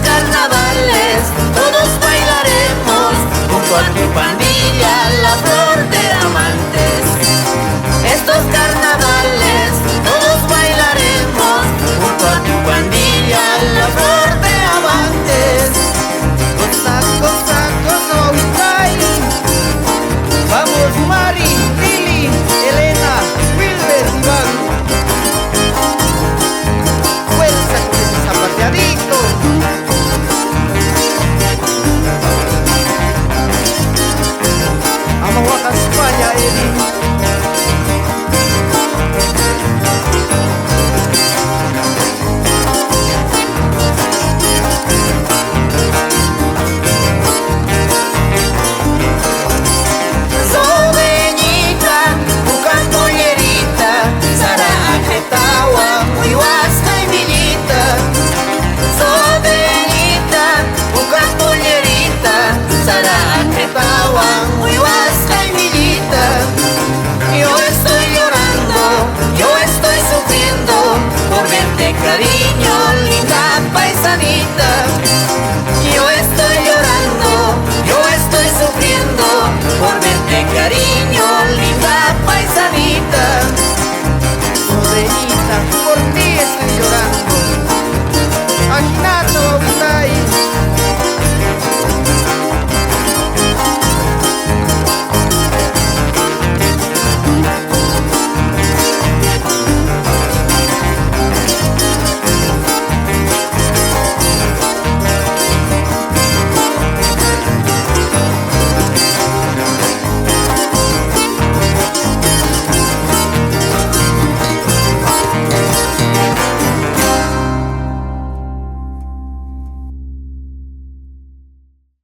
carnavales todos bailaremos junto a tu pandilla, la flor de amantes. Estos carnavales todos bailaremos junto a tu pandilla, la flor de amantes. Cosa, cosa, cosa, Huicay. Vamos, Mari, Lili, Elena, Wilber, Iván. Fuerza con ese zapateadito. Vamos a España, Eli. Yo estoy llorando, yo estoy sufriendo por verte, cariño, linda paisanita.